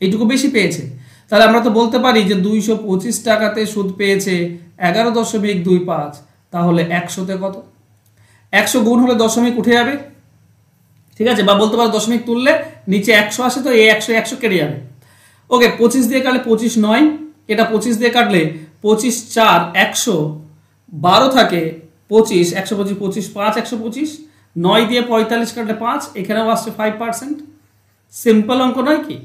এইটুকু বেশি পেয়েছে। তাহলে আমরা তো বলতে পারি যে 225 টাকাতে সুদ পেয়েছে 11.25, তাহলে 100তে কত? 100 গুণ হলে দশমিক উঠে যাবে। ঠিক আছে, বা বলতে পারো দশমিক তুললে নিচে 100 আসে, তো এই 100 কেটে যাবে। ওকে, 25 দিয়ে কাটলে 25 9, এটা 25 দিয়ে কাটলে 25 4 100, 12 থাকে 25, 125 25 5 125, 9 দিয়ে 45 কাটলে 5, এখানেও আসছে 5%। সিম্পল অঙ্ক নয় কি?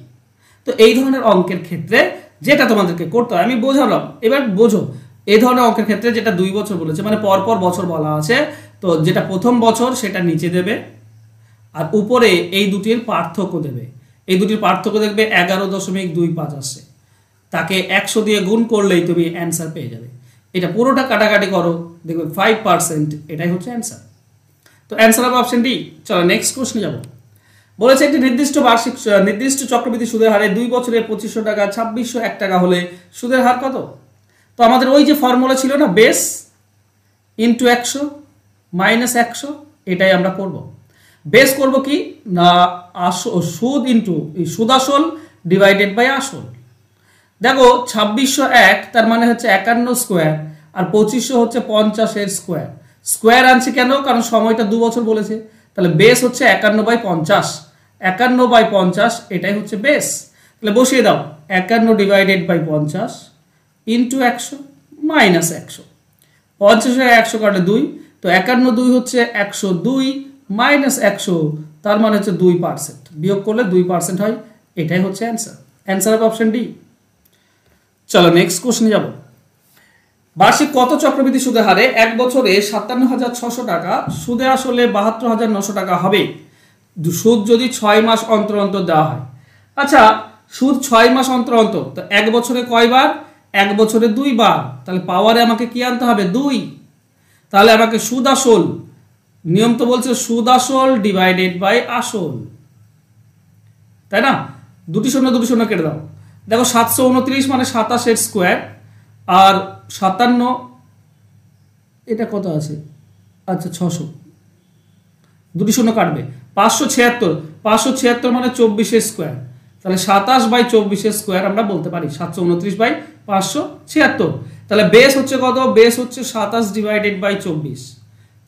তো এই ধরনের অঙ্কের ক্ষেত্রে যেটা তোমাদেরকে করতে হয় আমি বোঝালাম, এবার বোঝো। এই ধরনের অঙ্কের ক্ষেত্রে যেটা 2 বছর বলেছে, মানে পরপর বছর বলা আছে, তো যেটা প্রথম বছর সেটা নিচে দেবে, আর উপরে এই দুটির পার্থক্য দেবে। এই দুটির পার্থক্য দেখবে 11.25 আসছে, তাকে 100 দিয়ে গুণ করলেই তুমি অ্যান্সার পেয়ে যাবে। এটা পুরোটা কাটাকাটি করো, দেখবে 5%, এটাই হচ্ছে অ্যান্সার। তো অ্যান্সার হবে অপশন ডি। চলো নেক্সট কোশ্চেনে যাব। বলেছে একটি নির্দিষ্ট চক্রবৃদ্ধি সুদের হারে 2 বছরে 2500 টাকা 2601 টাকা হলে সুদের হার কত? তো আমাদের ওই যে ফর্মুলা ছিল না, বেস ইন্টু 100 মাইনাস 100, এটাই আমরা করব। বেস করব কি না, সুদ ইন্টু সুদ আসল ডিভাইডেড বাই আসল। দেখো 2601 তার মানে হচ্ছে 51 স্কোয়ার, আর 2500 হচ্ছে 50-এর স্কোয়ার। স্কোয়ার আনছি কেন? কারণ সময়টা 2 বছর বলেছে। তাহলে বেস হচ্ছে 51/50, 51/50, এটাই হচ্ছে বেস। তাহলে বসিয়ে দাও 51 ডিভাইডেড বাই 50 ইন্টু 100 মাইনাস 100। 50 100 কাটলে 2, তো 51 2 হচ্ছে 102 মাইনাস 100, তার মানে হচ্ছে 2%। বিয়োগ করলে 2% হয়, এটাই হচ্ছে অ্যান্সার। অ্যান্সার হবে অপশন ডি। চলো নেক্সট কোশ্চেনে যাব। বার্ষিক কত চক্রবৃদ্ধি সুদের হারে 1 বছরে 57,600 টাকা, সুদে আসলে 72,900 টাকা হবে সুদ যদি 6 মাস অন্তর অন্তর দেওয়া হয়? আচ্ছা, সুদ 6 মাস অন্তর অন্তর, তো 1 বছরে কয়বার? 1 বছরে 2 বার। তাহলে পাওয়ারে আমাকে কি আনতে হবে? 2। তাহলে আমাকে সুদ আসল, নিয়ম তো বলছে সুদ আসল ডিভাইডেড বাই আসল, তাই না? দুটি শূন্য কেটে দাও। দেখো 729 মানে 27 এর স্কোয়ার, আর 57 এটা কত আছে, আচ্ছা 600, দুটি শূন্য কাটবে, 576 মানে 24 এর স্কোয়ার, তাহলে 27/24 এর স্কোয়ার আমরা বলতে পারি 729/576। তাহলে বেস হচ্ছে কত, বেস হচ্ছে 27/24,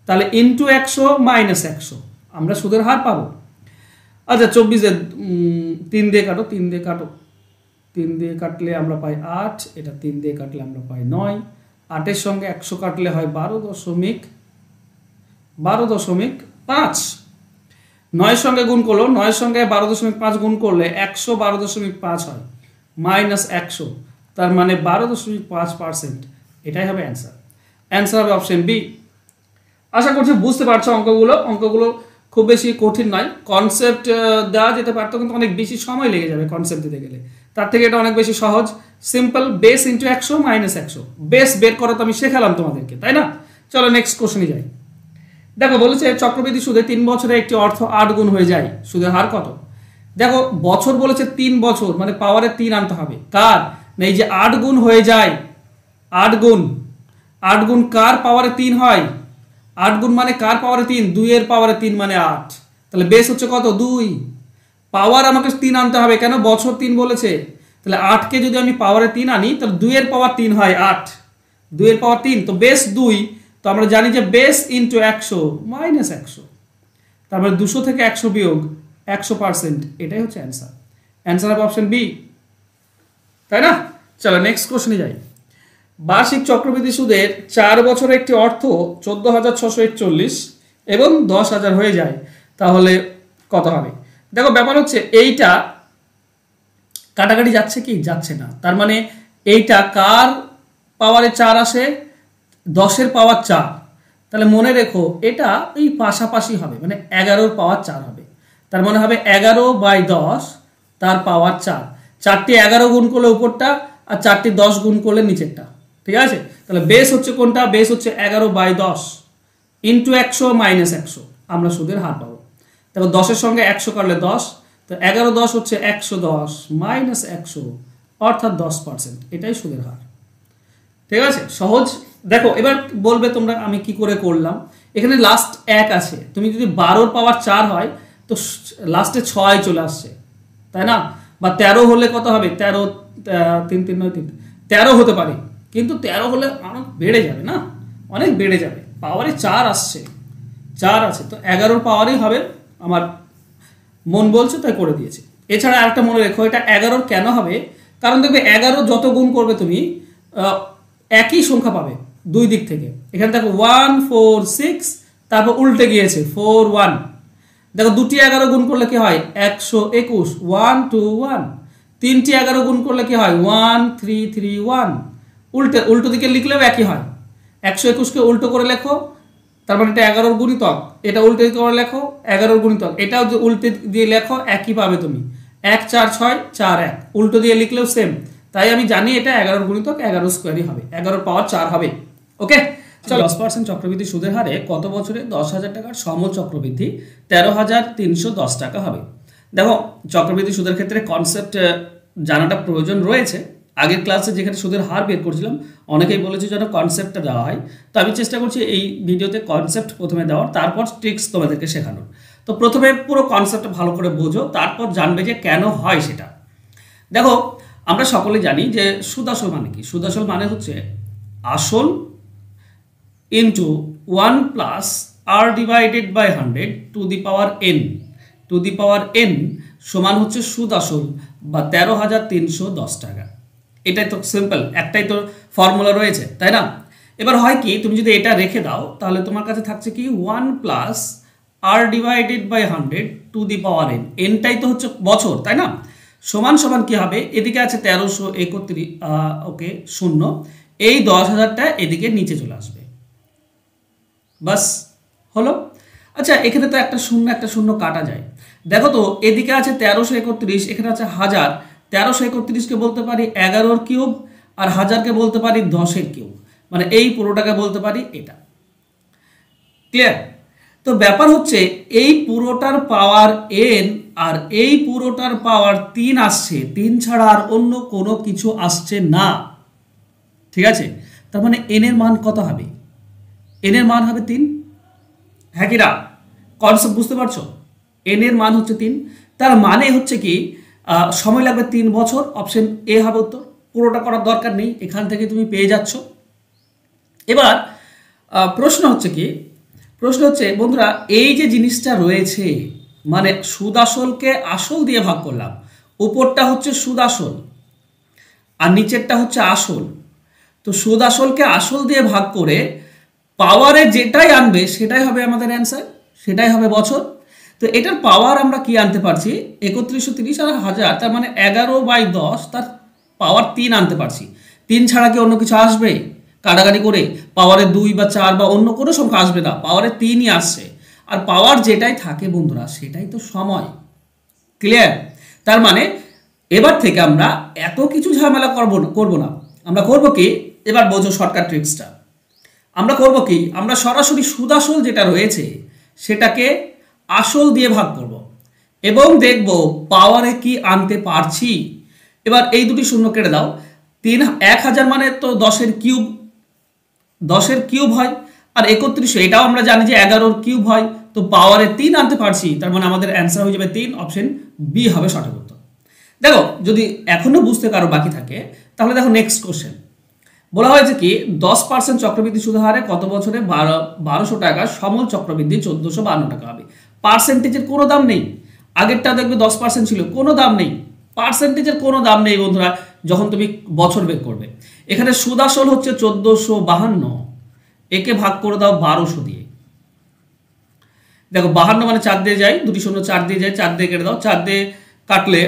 তাহলে ইন্টু 100 মাইনাস 100, আমরা সুদের হার পাবো। আচ্ছা 24 3 দিয়ে কাটো, 3 দিয়ে কাটো, 3 দিয়ে কাটলে আমরা পাই 8, এটা 3 দিয়ে কাটলে আমরা পাই 9, 8 এর সঙ্গে 100 কাটলে হয় 12.5, 9 সঙ্গে গুণ করলো, 9 সঙ্গে 12.5 গুণ করলে 112.5 হয়, মাইনাস 100, তার মানে 12.5%, এটাই হবে অ্যান্সার। অ্যান্সার হবে অপশন বি। আশা করছি বুঝতে পারছো অঙ্কগুলো খুব বেশি কঠিন নয়, কনসেপ্ট দেওয়া যেতে পারতো কিন্তু অনেক বেশি সময় লেগে যাবে কনসেপ্ট দিতে গেলে, তার থেকে এটা অনেক বেশি সহজ, simple, base into 100 minus 100, base বের করা তো আমি শেখালাম তোমাদেরকে, তাই না? চলো নেক্সট কোশ্চেনে যাই। দেখো বলেছে চক্রবৃদ্ধি সুদে 3 বছরে একটি অর্থ 8 গুণ হয়ে যায়, সুদের হার কত? দেখো বছর বলেছে 3 বছর, মানে পাওয়ারে 3 আনতে হবে, কার না এই যে 8 গুণ হয়ে যায়, 8 গুণ কার পাওয়ারে 3 হয়, 8 গুণ মানে কার পাওয়ারে 3, 2 এর পাওয়ারে 3 মানে 8, তাহলে বেস হচ্ছে কত 2, পাওয়ার আমাকে 3 আনতে হবে, কেন বছর 3 বলেছে, তাহলে 8 কে যদি আমি পাওয়ারে 3 আনি তাহলে 2 এর পাওয়ার 3 হয় 8, 2 এর পাওয়ার 3, তো বেস 2, তো আমরা জানি যে বেস ইন্টু 100 মাইনাস 100, তারপরে 200 থেকে 100 বিয়োগ 100%, এটাই হচ্ছে অ্যান্সার। অ্যান্সার হবে অপশন বি, তাই না? চলো নেক্সট কোশ্চেনে যাই। বার্ষিক চক্রবৃদ্ধি সুদের 4 বছরে একটি অর্থ 14,641 এবং 10,000 হয়ে যায়, তাহলে কত হবে? দেখো ব্যাপার হচ্ছে এইটা কাটাকাটি যাচ্ছে কি, যাচ্ছে না, তার মানে এইটা কার পাওয়ারে 4 আসে, 10 এর পাওয়ার 4, তাহলে মনে রেখো এটা এই পাশাপাশি হবে, মানে 11 পাওয়ার 4 হবে, তার মানে হবে 11/10 তার পাওয়ার 4, 4টি 11 গুণ করলে উপরটা আর 4টি 10 গুণ করলে নিচেরটা, ঠিক আছে? তাহলে বেস হচ্ছে কোনটা, বেস হচ্ছে 11/10 ইন্টু 100 মাইনাস 100, আমরা সুদের হার পাবো। দেখো 10 এর সঙ্গে 100 কাটলে 10, তো 11/10 হচ্ছে 110 মাইনাস 100, অর্থাৎ 10%, এটাই সুদের হার, ঠিক আছে? সহজ। দেখো এবার বলবে তোমরা আমি কি করে করলাম, এখানে লাস্ট 1 আছে, তুমি যদি 12 পাওয়ার 4 হয় তো লাস্টে 6 চলে আসছে, তাই না? বা 13 হলে কত হবে, 13 3 3 9 3 13 হতে পারে, কিন্তু 13 হলে অনেক বেড়ে যাবে না, অনেক বেড়ে যাবে, পাওয়ারে 4 আসছে, 4 আছে, তো 11 পাওয়ারই হবে, আমার মন বলছে তাই করে দিয়েছে। এছাড়া আরেকটা মনে রেখো, এটা 11 কেন হবে, কারণ দেখবে 11 যত গুণ করবে তুমি একই সংখ্যা পাবে দুই দিক থেকে, এখানে দেখো 1 4 6, তারপর উল্টে গিয়েছে 4 1, দেখো দুটি 11 গুণ করলে কি হয় 121, 1 2 1, তিনটি 11 গুণ করলে কি হয় 1 3 3 1, উল্টো দিকে লিখলেও একই হয়, 121 কে উল্টো করে লেখো, তারপর এটা 11 গুণিতক, এটা উল্টে করে লেখো 11 গুণিতক, এটাও যে উল্টে দিয়ে লেখো একই পাবে তুমি, 1 4 6 4 1, উল্টো দিয়ে লিখলেও সেম, তাই আমি জানি এটা 11 গুণিতক 11 স্কোয়ারই হবে, 11 পাওয়ার 4 হবে। ওকে, চলো 10% চক্রবৃদ্ধি সুদের হারে কত বছরে 10,000 টাকার সমল চক্রবৃদ্ধি 13,310 টাকা হবে? দেখো চক্রবৃদ্ধি সুদের ক্ষেত্রে কনসেপ্ট জানাটা প্রয়োজন রয়েছে, আগের ক্লাসে যেখানে সুদের হার বের করছিলাম অনেকেই বলেছে যেন কনসেপ্টটা দেওয়া হয়, তো আমি চেষ্টা করছি এই ভিডিওতে কনসেপ্ট প্রথমে দেওয়ার, তারপর ট্রিক্স তোমাদেরকে শেখানোর। তো প্রথমে পুরো কনসেপ্টটা ভালো করে বোঝো, তারপর জানবে যে কেন হয় সেটা। দেখো আমরা সকলে জানি যে সুদ আসল মানে কি, সুদ আসল মানে হচ্ছে আসল into 1 plus r divided by 100 to the power n সমান হচ্ছে সুদ আসল বা 13,310 টাকা। এটাই তো সিম্পল, একটাই তো ফর্মুলা রয়েছে, তাই না? এবার হয় কি, তুমি যদি এটা রেখে দাও তাহলে তোমার কাছে থাকছে কি 1 plus r divided by 100 to the power n, এনটাই তো হচ্ছে বছর, তাই না? সমান সমান কি হবে, এদিকে আছে 1331, ওকে 0, এই 10,000টা এদিকে নিচে চলে আসবে, বাস হলো। আচ্ছা এখানে তো একটা শূন্য কাটা যায়, দেখো তো এদিকে আছে 1331, এখানে আছে 1000, 1331কে বলতে পারি 11 কিউব, আর 1000কে বলতে পারি 10 কিউব, মানে এই পুরোটাকে বলতে পারি এটা, ক্লিয়ার? তো ব্যাপার হচ্ছে এই পুরোটার পাওয়ার n আর এই পুরোটার পাওয়ার 3 আসছে, 3 ছাড়া আর অন্য কোনো কিছু আসছে না। ঠিক আছে, তার মানে এন এর মান কত হবে? এন এর মান হবে 3। হ্যাঁ কিনা? কনসেপ্ট বুঝতে পারছো? এন এর মান হচ্ছে 3, তার মানে হচ্ছে কি সময় লাগবে 3 বছর। অপশন এ হবে উত্তর। পুরোটা করার দরকার নেই, এখান থেকে তুমি পেয়ে যাচ্ছ। এবার প্রশ্ন হচ্ছে কি, প্রশ্ন হচ্ছে বন্ধুরা, এই যে জিনিসটা রয়েছে, মানে সুদ আসলকে আসল দিয়ে ভাগ করলাম, উপরটা হচ্ছে সুদ আসল আর নিচেরটা হচ্ছে আসল। তো সুদ আসলকে আসল দিয়ে ভাগ করে পাওয়ারে যেটাই আনবে সেটাই হবে আমাদের অ্যান্সার, সেটাই হবে বছর। তো এটার পাওয়ার আমরা কি আনতে পারছি? 3130 আর 1000, তার মানে 11/10, তার পাওয়ার 3 আনতে পারছি। 3 ছাড়া কি অন্য কিছু আসবে? কাটাকাটি করে পাওয়ারে 2 বা 4 বা অন্য কোনো সংখ্যা আসবে না, পাওয়ারে 3ই আসছে। আর পাওয়ার যেটাই থাকে বন্ধুরা সেটাই তো সময়। ক্লিয়ার? তার মানে এবার থেকে আমরা এত কিছু ঝামেলা করব না। আমরা করব কি, এবার বোঝো শর্টকাট ট্রিক্সটা। আমরা করব কি, আমরা সরাসরি সুদ আসল যেটা রয়েছে সেটাকে আসল দিয়ে ভাগ করব এবং দেখব পাওয়ারে কি আনতে পারছি। এবার এই দুটি শূন্য কেটে দাও। 1000 মানে তো 10-এর কিউব, 10-এর কিউব হয়, আর 3100 এটাও আমরা জানি যে 11-এর কিউব হয়। তো পাওয়ারে 3 আনতে পারছি, তার মানে আমাদের অ্যান্সার হয়ে যাবে 3। অপশন বি হবে সঠিক উত্তর। দেখো, যদি এখনো বুঝতে কারো বাকি থাকে তাহলে দেখো নেক্সট কোশ্চেন। বলা হয়েছে কি 10% চক্রবৃদ্ধি সুদের হারে কত বছরে 1200 টাকা সমল চক্রবৃদ্ধি 1452 টাকা হবে। পার্সেন্টেজের কোনো দাম নেই। আগেরটা দেখবে 10% ছিল, কোনো দাম নেই, পার্সেন্টেজের কোনো দাম নেই বন্ধুরা যখন তুমি বছর বের করবে। এখানে সুদ আসল হচ্ছে 1452, একে ভাগ করে দাও 1200 দিয়ে। দেখো 52 মানে 4 দিয়ে যায়, দুটি শূন্য 4 দিয়ে যায়, 4 দিয়ে কেটে দাও, 4 দিয়ে কাটলে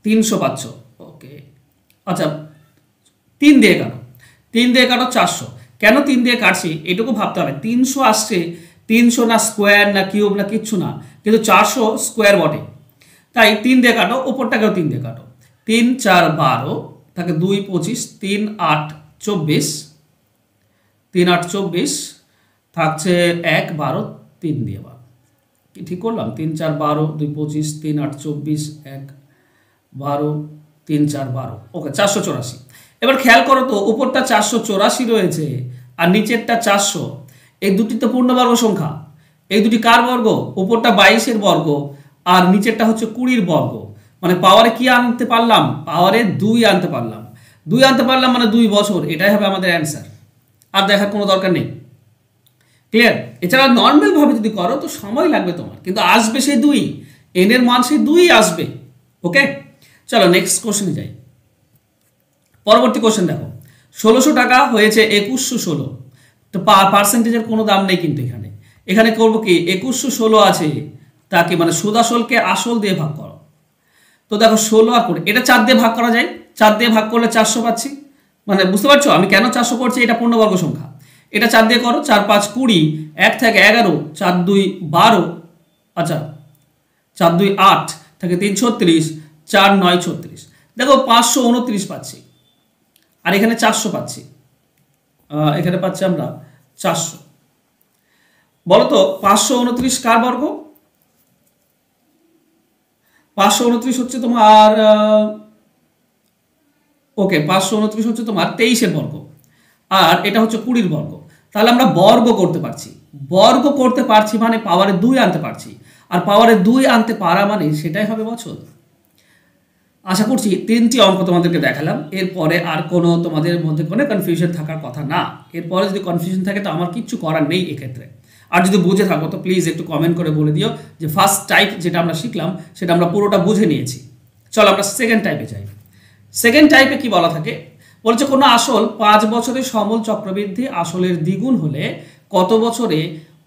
300 পাচ্ছ। ওকে, আচ্ছা 3 দিয়ে কাটো, 3 দিয়ে কাটো 400। কেন 3 দিয়ে কাটছি এটুকু ভাবতে হবে। 300 আসছে, 300 না স্কোয়ার না কিউব না কিচ্ছু না, কিন্তু 400 স্কোয়ার বটে, তাই 3 দিয়ে কাটো, উপরটাকেও 3 দিয়ে কাটো। 3 4 12 থাকে 2 25, 3 8 24, 3 8 24 থাকছে 1 12, 3 দিয়ে 12, কি ঠিক করলাম? 3 4 12, 2 25, 3 8 24, 1 12, 3 4 12। ওকে, 484। এবার খেয়াল করো তো, উপরটা 484 রয়েছে আর নিচেরটা 400, এই দুটি তো পূর্ণবর্গ সংখ্যা। এই দুটি কার বর্গ? উপরটা 22-এর বর্গ আর নিচেরটা হচ্ছে 20-এর বর্গ। মানে পাওয়ারে কি আনতে পারলাম? পাওয়ারে 2 আনতে পারলাম। 2 আনতে পারলাম মানে 2 বছর, এটাই হবে আমাদের অ্যান্সার। আর দেখার কোনো দরকার নেই। ক্লিয়ার? এছাড়া নর্মাল ভাবে যদি করো তো সময় লাগবে তোমার, কিন্তু আসবে সেই 2, এন এর মান সেই 2 আসবে। ওকে, চলো নেক্সট কোশ্চেনে যাই। পরবর্তী কোশ্চেন দেখো, 1600 টাকা হয়েছে 2116। তো পার্সেন্টেজের কোনো দাম নেই, কিন্তু এখানে এখানে করবো কি, 2116 আছে, তাকে মানে সুদ আসলকে আসল দিয়ে ভাগ করো। তো দেখো 16 আর করে এটা 4 দিয়ে ভাগ করা যায়, 4 দিয়ে ভাগ করলে 400 পাচ্ছি। মানে বুঝতে পারছো আমি কেন 400 করছি? এটা পূর্ণবর্গ সংখ্যা। এটা 4 দিয়ে করো, 4 5 20, 1 থেকে 11, 4 2 12, আচ্ছা 4 2 8 থেকে 3 36, 4 9 36। দেখো 529 পাচ্ছি, আর এখানে 400 পাচ্ছি। এখানে পাচ্ছি আমরা 400। বলো তো 529 কার বর্গ? 529 হচ্ছে তোমার ওকে 529 হচ্ছে তোমার 23-এর বর্গ, আর এটা হচ্ছে 20-এর বর্গ। তাহলে আমরা বর্গ করতে পারছি, বর্গ করতে পারছি মানে পাওয়ারে 2 আনতে পারছি, আর পাওয়ারে 2 আনতে পারা মানে সেটাই হবে বছর। আশা করছি 3টি অঙ্ক তোমাদেরকে দেখালাম, এরপরে আর কোনো তোমাদের মধ্যে কোনো কনফিউশন থাকার কথা না। এরপরে যদি কনফিউশন থাকে তো আমার কিচ্ছু করার নেই এক্ষেত্রে। আর যদি বুঝে থাকো তো প্লিজ একটু কমেন্ট করে বলে দিও যে ফার্স্ট টাইপ যেটা আমরা শিখলাম সেটা আমরা পুরোটা বুঝে নিয়েছি। চলো আমরা সেকেন্ড টাইপে যাই। সেকেন্ড টাইপে কি বলা থাকে? বলছে কোনো আসল 5 বছরে সমল চক্রবৃদ্ধি আসলের দ্বিগুণ হলে কত বছরে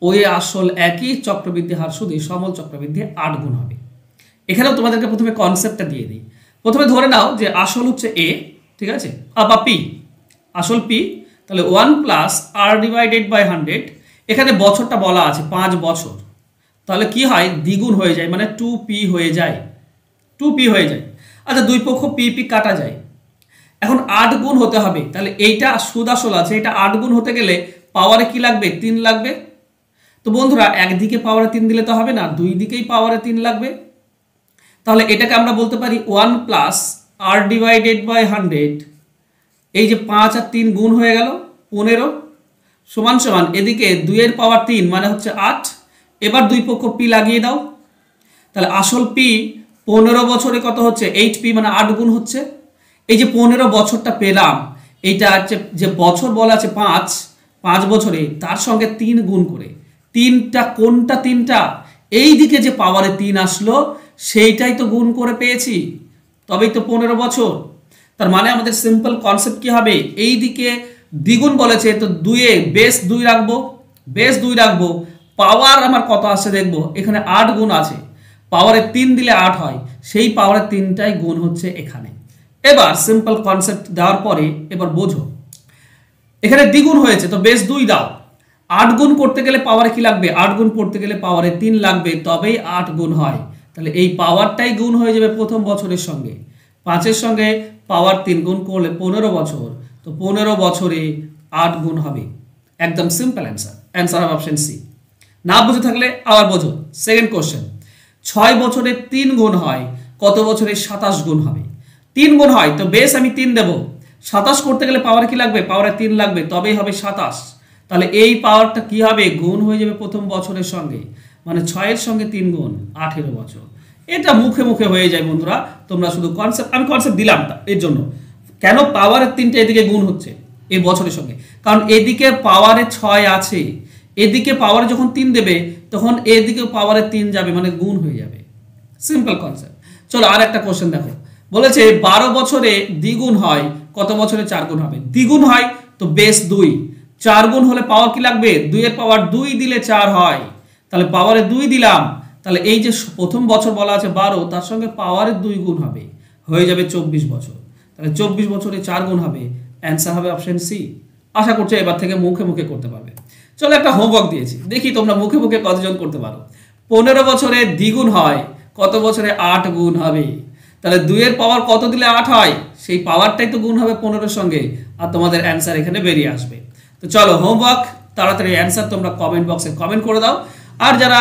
ওই আসল একই চক্রবৃদ্ধি হার সুদে সমল চক্রবৃদ্ধি 8 গুণ হবে। এখানেও তোমাদেরকে প্রথমে কনসেপ্টটা দিয়ে দিই। প্রথমে ধরে নাও যে আসল হচ্ছে এ, ঠিক আছে, বা পি, আসল পি, তাহলে 1 প্লাস আর ডিভাইডেড বাই 100। এখানে বছরটা বলা আছে 5 বছর, তাহলে কি হয় দ্বিগুণ হয়ে যায়, মানে 2p হয়ে যায়, 2p হয়ে যায়। আচ্ছা দুই পক্ষ পি পি কাটা যায়, এখন 8 গুণ হতে হবে। তাহলে এইটা সুদ আসল আছে, এটা 8 গুণ হতে গেলে পাওয়ারে কি লাগবে? 3 লাগবে। তো বন্ধুরা একদিকে পাওয়ারে 3 দিলে তো হবে না, দুই দিকেই পাওয়ারে 3 লাগবে। তাহলে এটাকে আমরা বলতে পারি 1 প্লাস আর ডিভাইডেড বাই 100, এই যে 5 আর 3 গুণ হয়ে গেল 15 সমান সমান এদিকে 2 এর পাওয়ার 3 মানে হচ্ছে 8। এবার দুই পক্ষ পি লাগিয়ে দাও, তাহলে আসল পি 15 বছরে কত হচ্ছে 8p মানে 8 গুণ হচ্ছে। এই যে 15 বছরটা পেলাম, এইটা হচ্ছে যে বছর বলা আছে 5 বছরে, তার সঙ্গে 3 গুণ করে, তিনটা কোনটা তিনটা, এই দিকে যে পাওয়ারে 3 আসলো সেইটাই তো গুণ করে পেয়েছি, তবেই তো 15 বছর। তার মানে আমাদের সিম্পল কনসেপ্ট কি হবে, এই দিকে দ্বিগুণ বলেছে তো 2 এ বেস 2 রাখবো, বেস 2 রাখবো, পাওয়ার আমার কত আসছে দেখবো, এখানে 8 গুণ আছে, পাওয়ারে 3 দিলে 8 হয়, সেই পাওয়ারে 3টাই গুণ হচ্ছে এখানে। এবার সিম্পল কনসেপ্ট দেওয়ার পরে এবার বোঝো, এখানে দ্বিগুণ হয়েছে তো বেস 2 দাও, 8 গুণ করতে গেলে পাওয়ারে কি লাগবে, 8 গুণ করতে গেলে পাওয়ারে 3 লাগবে, তবেই 8 গুণ হয়। তাহলে এই পাওয়ারটাই গুণ হয়ে যাবে প্রথম বছরের সঙ্গে, 5-এর সঙ্গে পাওয়ার 3 গুণ করলে 15 বছর, তো 15 বছরে 8 গুণ হবে। একদম সিম্পল অ্যান্সার, অ্যান্সার হবে অপশন সি। না বুঝে থাকলে আবার বোঝো। সেকেন্ড কোশ্চেন, 6 বছরে 3 গুণ হয়, কত বছরে 27 গুণ হবে? 3 গুণ হয় তো বেস আমি 3 দেব, 27 করতে গেলে পাওয়ার কি লাগবে, পাওয়ারে 3 লাগবে, তবেই হবে 27। তাহলে এই পাওয়ারটা কি হবে, গুণ হয়ে যাবে প্রথম বছরের সঙ্গে, মানে 6-এর সঙ্গে 3 গুণ 18 বছর। এটা মুখে মুখে হয়ে যায় বন্ধুরা, তোমরা শুধু কনসেপ্ট, আমি কনসেপ্ট দিলাম এর জন্য, কেন পাওয়ারের 3টা এদিকে গুণ হচ্ছে এই বছরের সঙ্গে, কারণ এদিকে পাওয়ারে 6 আছে, এদিকে পাওয়ারে যখন 3 দেবে তখন এদিকে পাওয়ারে 3 যাবে, মানে গুণ হয়ে যাবে। Simple concept. চলো আর একটা কোশ্চেন দেখো, বলেছে 12 বছরে দ্বিগুণ হয়, কত বছরে 4 গুণ হবে? দ্বিগুণ হয় তো বেস 2, 4 গুণ হলে পাওয়ার কি লাগবে, 2 এর পাওয়ার 2 দিলে 4 হয়, তাহলে পাওয়ারে 2 দিলাম, তাহলে এই যে প্রথম বছর বলা আছে 12, তার সঙ্গে পাওয়ারে 2 গুণ হবে, হয়ে যাবে 24 বছর। তাহলে 24 বছরে 4 গুণ হবে, অ্যান্সার হবে অপশন সি। আশা করছি এবার থেকে মুখে মুখে করতে পারবে। চলো একটা হোমওয়ার্ক দিয়েছি, দেখি তোমরা মুখে মুখে কতজন করতে পারো। 15 বছরে দ্বিগুণ হয়, কত বছরে 8 গুণ হবে? তাহলে 2 এর পাওয়ার কত দিলে 8 হয়, সেই পাওয়ারটাই তো গুণ হবে 15-এর সঙ্গে, আর তোমাদের অ্যান্সার এখানে বেরিয়ে আসবে। তো চলো হোমওয়ার্ক, তাড়াতাড়ি অ্যান্সার তোমরা কমেন্ট বক্সে কমেন্ট করে দাও। আর যারা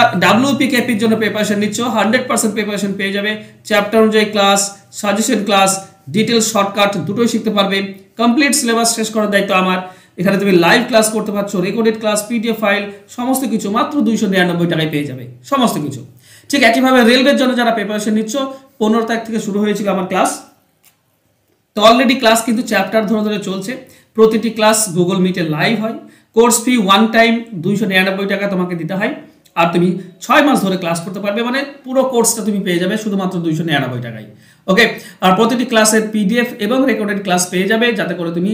WPKPর জন্য প্রিপারেশন নিচ্ছ 100% প্রিপারেশন পেয়ে যাবে, চ্যাপ্টার অনুযায়ী class, suggestion class, details shortcut দুটোই শিখতে পারবে। কমপ্লিট সিলেবাস শেষ করার দায়িত্ব আমার। এখানে তুমি লাইভ ক্লাস করতে পারছো, রেকর্ডেড ক্লাস, পিডিএফ ফাইল, সমস্ত কিছু মাত্র 299 টাকায় পেয়ে যাবে সমস্ত কিছু। ঠিক একইভাবে রেলওয়ের জন্য যারা প্রিপারেশন নিচ্ছ, 15 তারিখ থেকে শুরু হয়েছিল আমার ক্লাস, তো অলরেডি ক্লাস কিন্তু চ্যাপ্টার ধরে ধরে চলছে, প্রতিটি ক্লাস গুগল মিটে লাইভ হয়। কোর্স ফি ওয়ান টাইম 299 টাকা তোমাকে দিতে হয়, আর তুমি 6 মাস ধরে ক্লাস করতে পারবে, মানে পুরো কোর্সটা তুমি পেয়ে যাবে শুধুমাত্র 299 টাকায়। ওকে, আর প্রতিটি ক্লাসের পিডিএফ এবং রেকর্ডেড ক্লাস পেয়ে যাবে, যাতে করে তুমি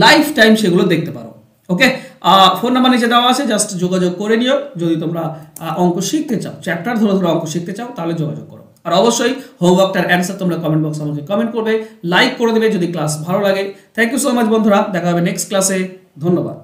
লাইফ টাইম সেগুলো দেখতে পারো। ওকে, ফোন নাম্বার নিচে দেওয়া আছে, জাস্ট যোগাযোগ করে নিও। যদি তোমরা অঙ্ক শিখতে চাও, চ্যাপ্টার ধরে ধরে অঙ্ক শিখতে চাও, তাহলে যোগাযোগ করো। আর অবশ্যই হোমওয়ার্কটার অ্যান্সার তোমরা কমেন্ট বক্সে আমাকে কমেন্ট করবে, লাইক করে দেবে যদি ক্লাস ভালো লাগে। থ্যাংক ইউ সো মাচ বন্ধুরা, দেখা হবে নেক্সট ক্লাসে। ধন্যবাদ।